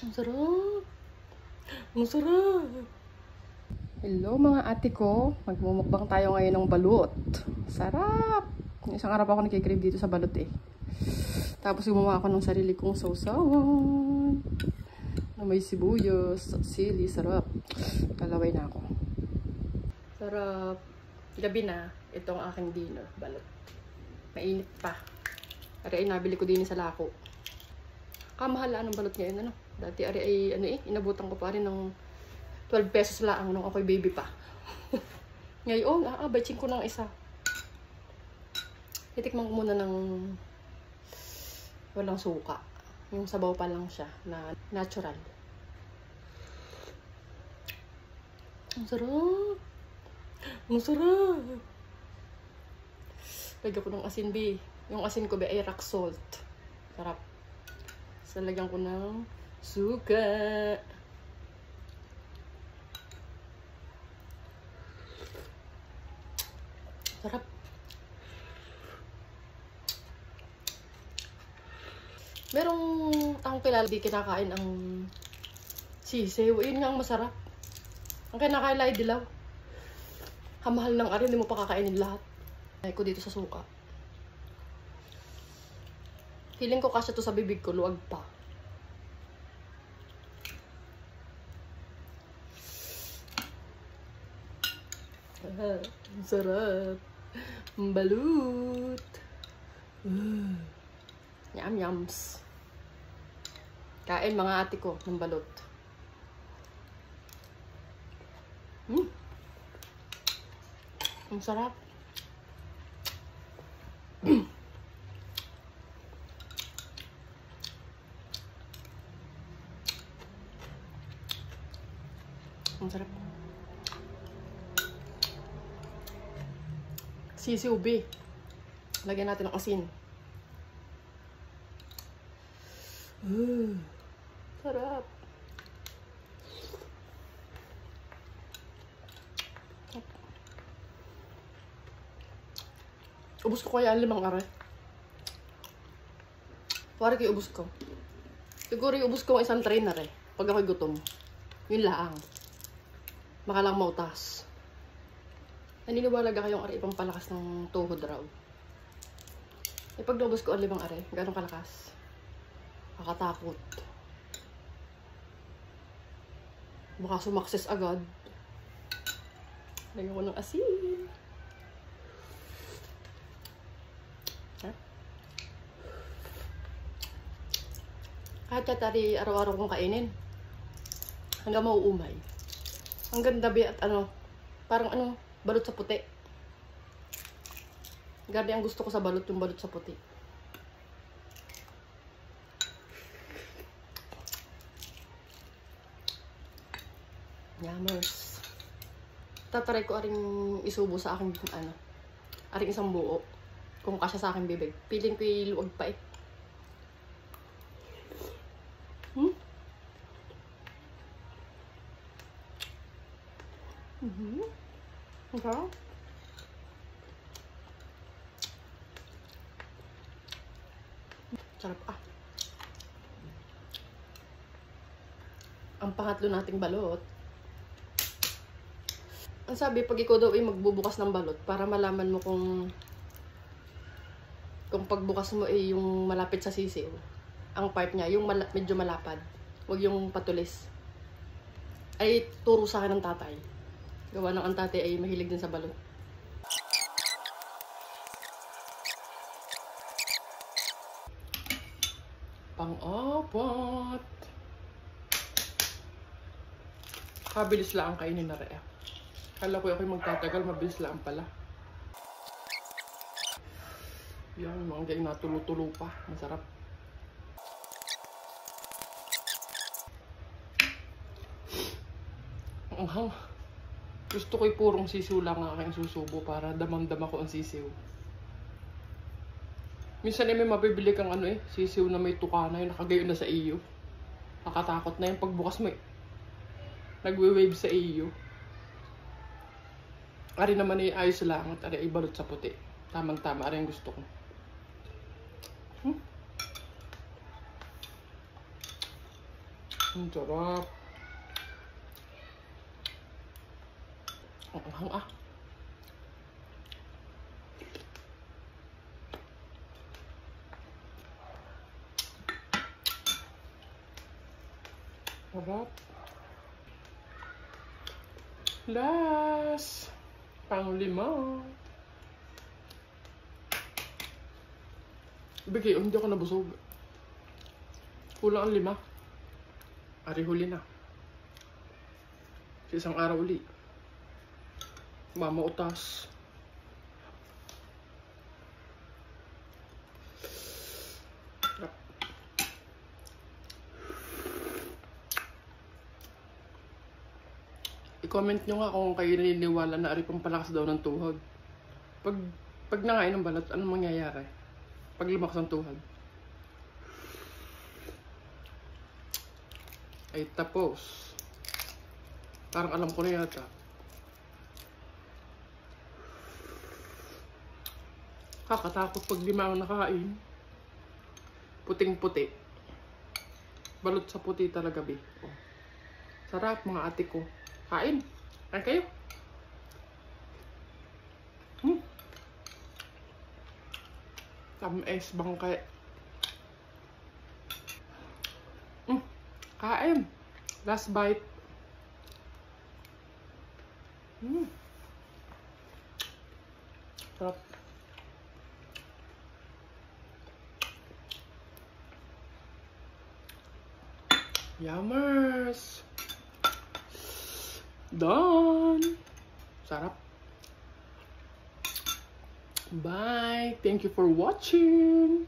Ang sarap. Ang sarap. Hello mga ate ko. Magmumukbang tayo ngayon ng balut. Sarap. Isang araw ako nakikrave dito sa balut eh. Tapos gumawa ako ng sarili kong sausawan. Na may sibuyas, sili, sarap. Kalaway na ako. Sarap. Gabi na. Ito ang aking dinner. Balut. Mainit pa. Ari ay nabili ko din sa Lako. Kamahalaan ng balut ngayon, ano? Dati ari ay, inabutan ko pa rin ng 12 pesos lang nung ako'y baby pa. Ngayon, baychin ko ng isa. Titikman ko muna ng walang suka. Yung sabaw pa lang siya, na natural. Ang sarap! Ang sarap! Lagyan ko ng asin, B. Yung asin ko, B, ay rock salt. Sarap. So, lagyan ko ng suka. Sarap. Merong akong kilala di kinakain ang sisiw. Yun nga ang masarap. Ang kinakain lang ay dilaw. Kamahal ng ari, hindi mo pa kakainin lahat. Ay ko dito sa suka. Feeling ko kasya to sa bibig ko, luwag pa. Ang sarap. Balut. Yum-yums. Kain mga ate ko ng balut. Ang sarap. Ang sarap. Sisiw, B. Lagyan natin ng asin. Sarap. Ubus ko kaya 5 aray. Para kayo ubus ko. Siguro yung ubus ko ang isang tray na rin. Pag ako'y gutom. Yun lang. Baka lang mautas. Naniniwala ka kayong aray pang palakas ng tuhod raw. Eh pag naubos ko ang 5 aray, gano'ng kalakas? Kakatakot. Baka sumakses agad. Lagyan ko ng asin. Kahit yatari araw-araw kong kainin. Hanggang mauumay. Ang ganda ba at parang balot sa puti. Ganda ang gusto ko sa balot, yung balot sa puti. Yummers. Tataray ko aring isubo sa aking aring isang buo. Kung kasya sa aking bibig. Piling ko iluwag pa eh. Okay. Sarap Ang pangatlo nating balot. Ang sabi, pag ikaw daw ay magbubukas ng balot para malaman mo kung pagbukas mo ay yung malapit sa sisiw. Ang part niya, yung medyo malapad. Huwag yung patulis. Ay turo sa akin ng tatay. Gawa ng ang tatay ay mahilig din sa balot. Pang-apat. Kabilis lang ang kainin na rin. Kala ko ako'y magtatagal, mabilis lang pala. Yan, mga ganyan na tulo-tulo pa. Masarap. Ang gusto ko'y purong sisiw lang ang aking susubo para damang-dama ko ang sisiw. Minsan may mabibili kang sisiw na may tuka na yun, nakagayon na sa iyo. Nakatakot na yung pagbukas mo nagwe-wave sa iyo. Ari naman ay ayos lang at ari ay balot sa puti. Tamang-tama, ari ang gusto ko. Ang sarap. Ang anghang ah. Sarap. Last. Pang-lima. Bigay, hindi ako nabusog. Kulang ang 5. Ari huli na. Sa isang araw uli. Mama utas. I-comment nyo nga kung kayo naniniwala na ari pang palakas daw ng tuhod. Pag nangain ng balat, anong mangyayari? Pag lumakas ang tuhod. Ay tapos. Parang alam ko na yata. Kakatakot pag 5 ang nakain. Puting-puti. Balot sa puti talaga, be. Oh. Sarap, mga ate ko. Kain. Kain kayo. Tamis bangkay. Kain. Last bite. Sarap. Yummers. Done. Sarap. Bye. Thank you for watching.